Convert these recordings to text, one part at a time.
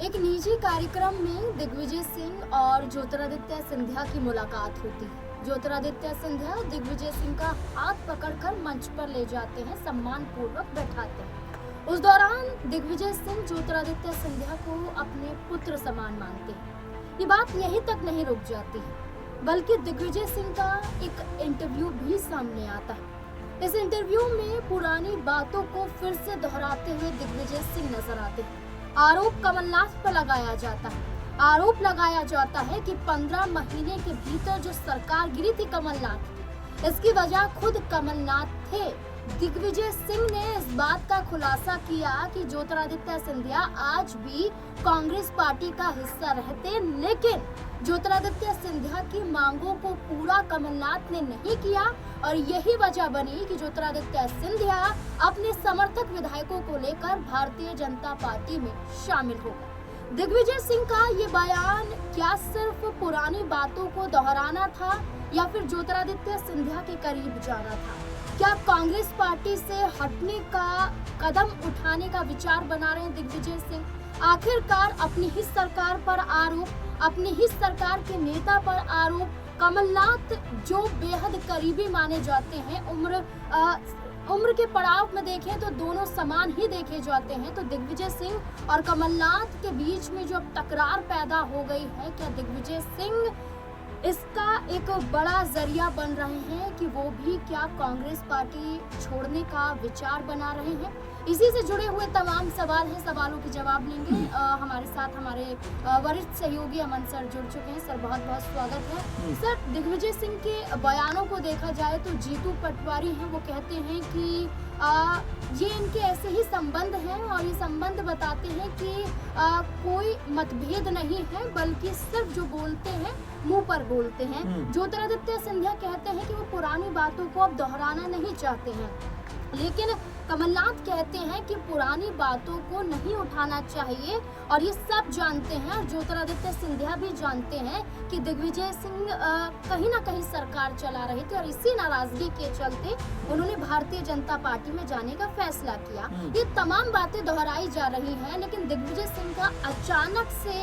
एक निजी कार्यक्रम में दिग्विजय सिंह और ज्योतिरादित्य सिंधिया की मुलाकात होती है। ज्योतिरादित्य सिंधिया दिग्विजय सिंह का हाथ पकड़कर मंच पर ले जाते हैं, सम्मान पूर्वक बैठाते हैं। उस दौरान दिग्विजय सिंह ज्योतिरादित्य सिंधिया को अपने पुत्र समान मानते हैं। ये बात यहीं तक नहीं रुक जाती है, बल्कि दिग्विजय सिंह का एक इंटरव्यू भी सामने आता है। इस इंटरव्यू में पुरानी बातों को फिर से दोहराते हुए दिग्विजय सिंह नजर आते हैं। आरोप कमलनाथ पर लगाया जाता है। आरोप लगाया जाता है कि 15 महीने के भीतर जो सरकार गिरी थी कमलनाथ, इसकी वजह खुद कमलनाथ थे। दिग्विजय सिंह ने इस बात का खुलासा किया कि ज्योतिरादित्य सिंधिया आज भी कांग्रेस पार्टी का हिस्सा रहते, लेकिन ज्योतिरादित्य सिंधिया की मांगों को पूरा कमलनाथ ने नहीं किया और यही वजह बनी कि ज्योतिरादित्य सिंधिया अपने समर्थक विधायकों को लेकर भारतीय जनता पार्टी में शामिल हो गए। दिग्विजय सिंह का ये बयान क्या सिर्फ पुरानी बातों को दोहराना था या फिर ज्योतिरादित्य सिंधिया के करीब जाना था? क्या कांग्रेस पार्टी से हटने का कदम उठाने का विचार बना रहे हैं दिग्विजय सिंह? आखिरकार अपनी ही सरकार पर आरोप, अपनी ही सरकार के नेता पर आरोप, कमलनाथ जो बेहद करीबी माने जाते हैं, उम्र के पड़ाव में देखें तो दोनों समान ही देखे जाते हैं, तो दिग्विजय सिंह और कमलनाथ के बीच में जो अब तकरार पैदा हो गई है, क्या दिग्विजय सिंह इसका एक बड़ा जरिया बन रहे हैं कि वो भी क्या कांग्रेस पार्टी छोड़ने का विचार बना रहे हैं? इसी से जुड़े हुए तमाम सवाल हैं, सवालों के जवाब लेंगे। हमारे साथ हमारे वरिष्ठ सहयोगी अमन सर जुड़ चुके हैं। सर, बहुत बहुत स्वागत है। सर, दिग्विजय सिंह के बयानों को देखा जाए तो जीतू पटवारी हैं, वो कहते हैं कि ये इनके ऐसे ही संबंध हैं और ये संबंध बताते हैं कि कोई मतभेद नहीं है, बल्कि सिर्फ जो बोलते हैं मुंह पर बोलते हैं। ज्योतिरादित्य सिंधिया कहते हैं कि वो पुरानी बातों को अब दोहराना नहीं चाहते हैं, लेकिन कमलनाथ कहते हैं कि पुरानी बातों को नहीं उठाना चाहिए और ये सब जानते हैं और ज्योतिरादित्य सिंधिया भी जानते हैं कि दिग्विजय सिंह कहीं ना कहीं सरकार चला रहे थे और इसी नाराजगी के चलते उन्होंने भारतीय जनता पार्टी में जाने का फैसला किया। ये तमाम बातें दोहराई जा रही हैं, लेकिन दिग्विजय सिंह का अचानक से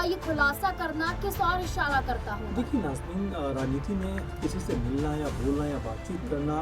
ये खुलासा करना किस और इशारा करता हो? देखिए नाज़नीन, राजनीति में किसी से मिलना या बोलना या बातचीत करना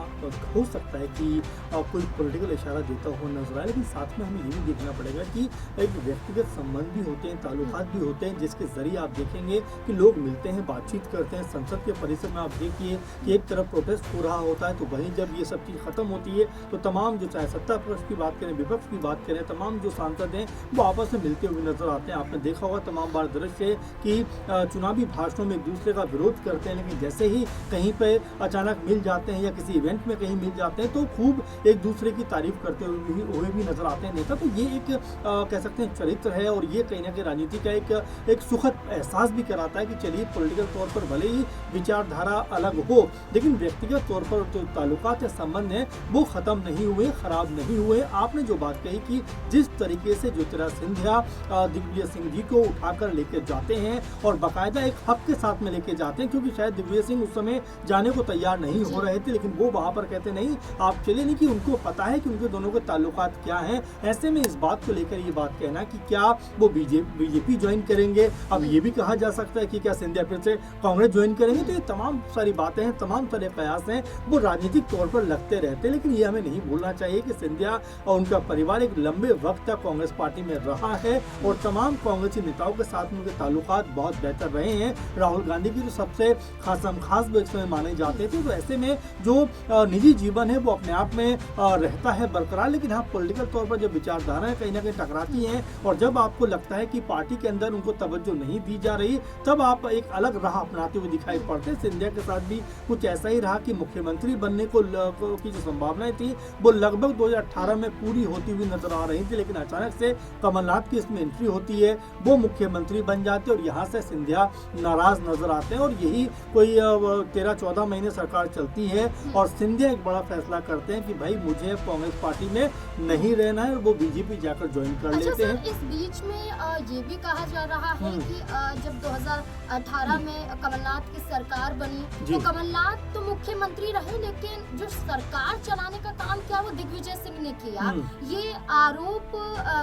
हो सकता है कि कोई पॉलिटिकल इशारा देता हुआ नजर आए, लेकिन साथ में हमें ये भी देखना पड़ेगा कि एक व्यक्तिगत संबंध भी होते हैं, ताल्लुकात भी होते हैं, जिसके जरिए आप देखेंगे कि लोग मिलते हैं, बातचीत करते हैं। संसद के परिसर में आप देखिए कि एक तरफ प्रोटेस्ट हो रहा होता है, तो वहीं जब ये सब चीज़ खत्म होती है तो तमाम जो चाहे सत्ता पक्ष की बात करें, विपक्ष की बात करें, तमाम जो सांसद हैं वो आपस में मिलते हुए नजर आते हैं। आपने देखा होगा तमाम बार दृश्य कि चुनावी भाषणों में एक दूसरे का विरोध करते हैं, लेकिन जैसे ही कहीं पर अचानक मिल जाते हैं या किसी इवेंट में कहीं मिल जाते हैं तो खूब एक दूसरे की तारीफ करते हुए भी नजर आते हैं नेता। तो ये एक कह सकते हैं चरित्र है और ये कहीं ना कहीं राजनीति का एक सुखद एहसास भी कराता है कि चलिए पॉलिटिकल तौर पर भले ही विचारधारा अलग हो, लेकिन व्यक्तिगत तौर पर जो ताल्लुकात या संबंध हैं वो खत्म नहीं हुए, खराब नहीं हुए। आपने जो बात कही कि जिस तरीके से ज्योतिरादित्य सिंधिया दिग्विजय सिंह जी को उठाकर लेके जाते हैं और बाकायदा एक हक के साथ में लेके जाते हैं, क्योंकि शायद दिग्विजय सिंह उस समय जाने को तैयार नहीं हो रहे थे, लेकिन वो वहां पर कहते नहीं आप चले नहीं, कि उनको पता है कि उनके दोनों के ताल्लुकात क्या हैं। ऐसे में इस बात को लेकर ये बात कहना कि क्या वो बीजेपी ज्वाइन करेंगे, अब ये भी कहा जा सकता है कि क्या सिंधिया फिर से कांग्रेस ज्वाइन करेंगे, तो ये तमाम सारी बातें हैं, तमाम सारे प्रयास हैं, वो राजनीतिक तौर पर लगते रहते हैं। लेकिन ये हमें नहीं भूलना चाहिए कि सिंधिया और उनका परिवार एक लंबे वक्त तक कांग्रेस पार्टी में रहा है और तमाम कांग्रेसी नेताओं के साथ उनके ताल्लुकात बहुत बेहतर रहे हैं। राहुल गांधी की तो सबसे खास व्यक्ति में माने जाते थे, तो ऐसे में जो निजी जीवन है वो अपने आप में रहता है बरकरार, लेकिन हाँ पॉलिटिकल तौर पर जब विचारधाराएं कहीं ना कहीं टकराती हैं और जब आपको लगता है कि पार्टी के अंदर उनको तवज्जो नहीं दी जा रही, तब आप एक अलग राह अपनाते हुए दिखाई पड़ते हैं। सिंधिया के साथ भी कुछ ऐसा ही रहा कि मुख्यमंत्री बनने की जो संभावनाएं थी वो लगभग 2018 में पूरी होती हुई नजर आ रही थी, लेकिन अचानक से कमलनाथ की इसमें एंट्री होती है, वो मुख्यमंत्री बन जाते और यहाँ से सिंधिया नाराज नजर आते हैं और यही कोई 13-14 महीने सरकार चलती है और सिंधिया एक बड़ा फैसला करते हैं कि भाई मुझे कांग्रेस पार्टी में नहीं रहना है, वो बीजेपी जाकर ज्वाइन कर लेते हैं। इस बीच में ये भी कहा जा रहा है कि जब 2018 में कमलनाथ की सरकार बनी तो कमलनाथ तो मुख्यमंत्री रहे, लेकिन जो सरकार चलाने का काम क्या वो दिग्विजय सिंह ने किया, ये आरोप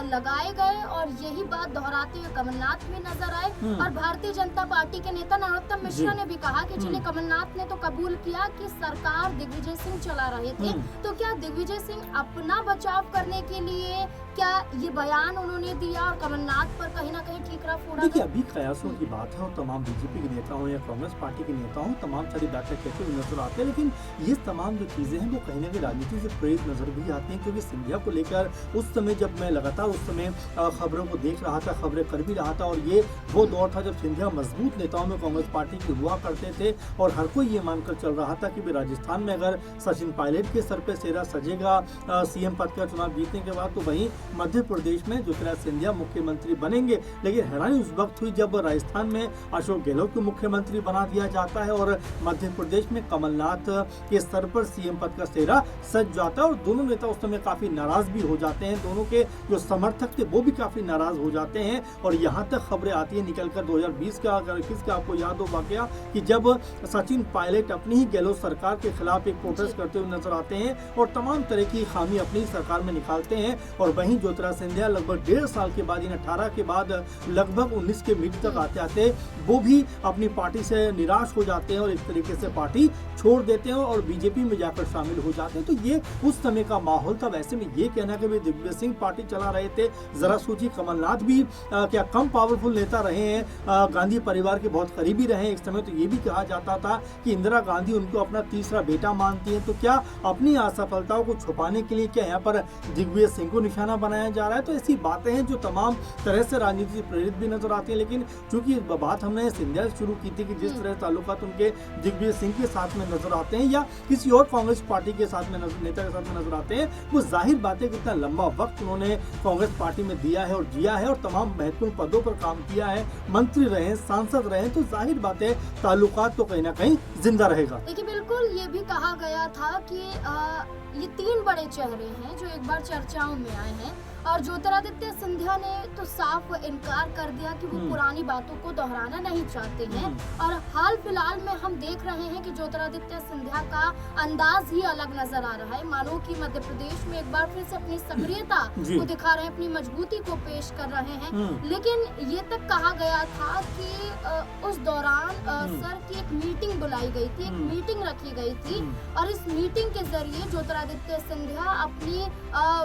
लगाए गए और यही बात दोहराते हुए कमलनाथ भी नजर आए। और भारतीय जनता पार्टी के नेता नरोत्तम मिश्रा ने भी कहा कि जिन्हें कमलनाथ ने तो कबूल किया कि सरकार दिग्विजय सिंह चला रहे थे, तो क्या दिग्विजय सिंह अपना बचाव करने के लिए क्या ये बयान उन्होंने दिया और कमलनाथ पर कहीं ना कहीं ठीकरा फोड़ा? देखिए, अभी कयासों की बात है और तमाम बीजेपी के नेता हों या कांग्रेस पार्टी के नेता हों, तमाम सारी बातें कहते हुए नजर आते हैं, लेकिन ये तमाम जो चीजें हैं वो कहीं ना कहीं राजनीति से प्रेरित नजर भी आती हैं। क्योंकि सिंधिया को लेकर उस समय जब मैं लगातार उस समय खबरों को देख रहा था, खबरें कर भी रहा था, और ये वो दौर था जब सिंधिया मजबूत नेताओं में कांग्रेस पार्टी के हुआ करते थे और हर कोई ये मानकर चल रहा था कि राजस्थान में अगर सचिन पायलट के सर पे सेहरा सजेगा सीएम पद का चुनाव जीतने के बाद, तो वहीं मध्य प्रदेश में ज्योतिरादित्य सिंधिया मुख्यमंत्री बनेंगे। लेकिन हैरानी उस वक्त हुई जब राजस्थान में अशोक गहलोत को मुख्यमंत्री बना दिया जाता है और मध्य प्रदेश में कमलनाथ के सर पर सीएम पद का सेहरा सज जाता है और दोनों नेता उस समय काफी नाराज भी हो जाते हैं। दोनों के जो समर्थक थे वो भी काफी नाराज हो जाते हैं और यहाँ तक खबरें आती है निकलकर 2020 का, अगर 21 का आपको याद हो वाकया, कि जब सचिन पायलट अपनी ही गहलोत सरकार के खिलाफ एक प्रोटेस्ट करते हुए नजर आते हैं और तमाम तरह की खामी अपनी सरकार में निकालते हैं, और वहीं ज्योतिरादित्य सिंधिया लगभग 1.5 साल के बाद, 18 के बाद लगभग 19 के मिड तक आते आते वो भी अपनी पार्टी से निराश हो जाते हैं और एक तरीके से पार्टी छोड़ देते हैं और बीजेपी में जाकर शामिल हो जाते हैं। तो ये उस समय का माहौल था। वैसे में ये कहना कि दिग्विजय सिंह पार्टी चला रहे थे, जरा सोचिए, कमलनाथ भी क्या कम पावरफुल नेता रहे हैं, गांधी परिवार के बहुत करीबी रहे हैं। एक समय तो ये भी कहा जाता था कि इंदिरा गांधी उनको अपना तीसरा बेटा मानती है। तो क्या अपनी असफलताओं को छुपाने के लिए क्या यहाँ पर दिग्विजय सिंह को निशाना बनाया जा रहा है? तो ऐसी बातें हैं जो तमाम तरह से राजनीति से प्रेरित भी नजर आती है। लेकिन चूंकि बात हमने सिंधिया से शुरू की थी कि जिस तरह ताल्लुकात उनके दिग्विजय सिंह के साथ में नजर आते हैं या किसी और कांग्रेस पार्टी के साथ में नेता के साथ में नजर आते हैं, वो जाहिर बात है कि इतना लंबा वक्त उन्होंने कांग्रेस पार्टी में दिया है और जिया है और तमाम महत्वपूर्ण पदों पर काम किया है, मंत्री रहे, सांसद रहे, तो जाहिर बात है ताल्लुकात तो कहीं ना कहीं जिंदा रहेगा। देखिए, बिल्कुल ये भी कहा गया था कि ये 3 बड़े चेहरे हैं जो एक बार चर्चाओं में आए हैं और ज्योतिरादित्य सिंधिया ने तो साफ इनकार कर दिया कि वो पुरानी बातों को दोहराना नहीं चाहते हैं। और हाल फिलहाल में हम देख रहे हैं कि ज्योतिरादित्य सिंधिया का अंदाज ही अलग नजर आ रहा है, मानो कि मध्य प्रदेश में एक बार फिर से अपनी सक्रियता को दिखा रहे हैं, अपनी मजबूती को पेश कर रहे हैं। लेकिन ये तक कहा गया था कि उस दौरान सर की एक मीटिंग बुलाई गई थी, एक मीटिंग रखी गई थी और इस मीटिंग के जरिए ज्योतिरादित्य सिंधिया अपनी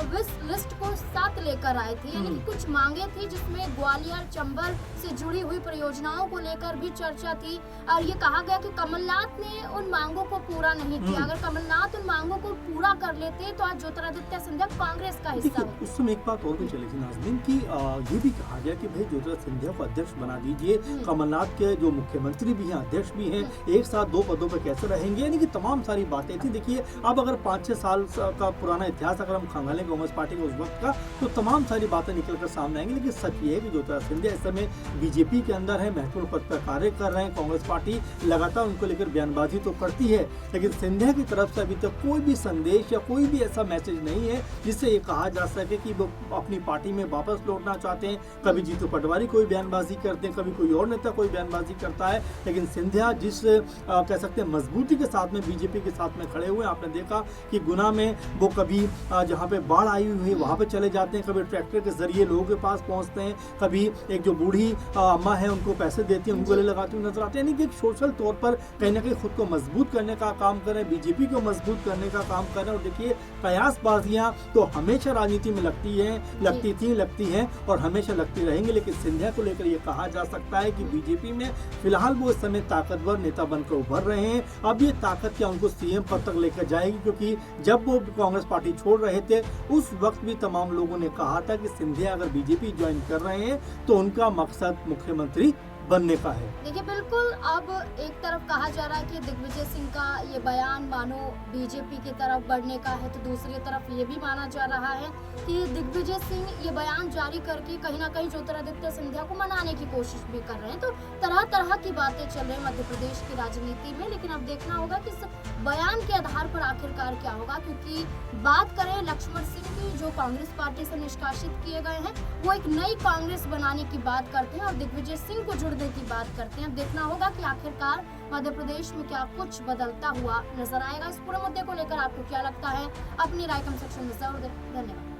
विश लिस्ट को साथ लेकर आए थे। यानी कि कुछ मांगे थी जिसमें ग्वालियर चंबल से जुड़ी हुई परियोजनाओं को लेकर भी चर्चा थी और ये कहा गया कि कमलनाथ ने उन मांगों को पूरा नहीं किया। अगर कमलनाथ उन मांगों को पूरा कर लेते तो आज ज्योतिरादित्य सिंधिया कांग्रेस का हिस्सा होता। उस समय एक बात और भी चली थी नाज़रीन की, ये भी कहा गया कि भाई ज्योतिरादित्य सिंधिया को अध्यक्ष बना दीजिए, कमलनाथ के जो मुख्यमंत्री भी हैं, अध्यक्ष भी हैं, एक साथ 2 पदों पर कैसे रहेंगे, यानी कि तमाम सारी बातें थी। देखिए, अब अगर 5-6 साल का पुराना इतिहास अगर हम खंगालें कांग्रेस पार्टी के उस वक्त का, तो तमाम सारी बातें निकलकर सामने आएंगी। लेकिन सच ये है कि ज्योतिरादित्य सिंधिया इस समय बीजेपी के अंदर है, महत्वपूर्ण पद पर कार्य कर रहे हैं। कांग्रेस पार्टी लगातार उनको लेकर बयानबाजी तो करती है, लेकिन सिंधिया की तरफ से अभी तक कोई भी संदेश या कोई भी ऐसा मैसेज नहीं है जिससे ये कहा जा सके कि वो अपनी पार्टी में वापस लौटना चाहते हैं। कभी जीतू पटवारी कोई बयानबाजी करते हैं, कभी कोई और नेता कोई बयानबाजी करता है, लेकिन सिंधिया जिस कह सकते हैं मजबूती के साथ में बीजेपी के साथ में खड़े हुए। आपने देखा कि गुना में वो कभी जहाँ पे बाढ़ आई हुई है वहाँ पे चले जाते हैं, कभी ट्रैक्टर के जरिए लोगों के पास पहुँचते हैं, कभी एक जो बूढ़ी अम्मा है उनको पैसे देती है, उनको गले लगाते हुए नजर आते हैं। यानी कि एक सोशल तौर पर कहीं ना कहीं खुद को मजबूत करने का काम कर रहे हैं, बीजेपी को मजबूत करने का काम कर रहे हैं। और देखिए, कयासबाजियां तो हमेशा राजनीति में लगती हैं और हमेशा लगती रहेंगी, लेकिन सिंधिया को लेकर ये कहा जा सकता है कि बीजेपी में फिलहाल वो इस समय ताकतवर नेता बनकर उभर रहे हैं। अब ये ताकत क्या उनको सीएम पद तक लेकर जाएगी, क्योंकि जब वो कांग्रेस पार्टी छोड़ रहे थे उस वक्त भी तमाम लोगों ने कहा था कि सिंधिया अगर बीजेपी ज्वाइन कर रहे हैं तो उनका मकसद मुख्यमंत्री बनने का है। देखिए, बिल्कुल अब एक तरफ कहा जा रहा है कि दिग्विजय सिंह का ये बयान मानो बीजेपी की तरफ बढ़ने का है, तो दूसरी तरफ ये भी माना जा रहा है कि दिग्विजय सिंह ये बयान जारी करके कहीं ना कहीं ज्योतिरादित्य सिंधिया को मनाने की कोशिश भी कर रहे हैं। तो तरह तरह की बातें चल रही है मध्य प्रदेश की राजनीति में, लेकिन अब देखना होगा कि इस बयान के आधार पर आखिरकार क्या होगा। क्योंकि बात करें लक्ष्मण सिंह की, जो कांग्रेस पार्टी से निष्कासित किए गए हैं, वो एक नई कांग्रेस बनाने की बात करते हैं और दिग्विजय सिंह को जुड़ने पर्दे की बात करते हैं। अब देखना होगा कि आखिरकार मध्य प्रदेश में क्या कुछ बदलता हुआ नजर आएगा। इस पूरे मुद्दे को लेकर आपको क्या लगता है, अपनी राय कमेंट सेक्शन में जरूर दें। धन्यवाद।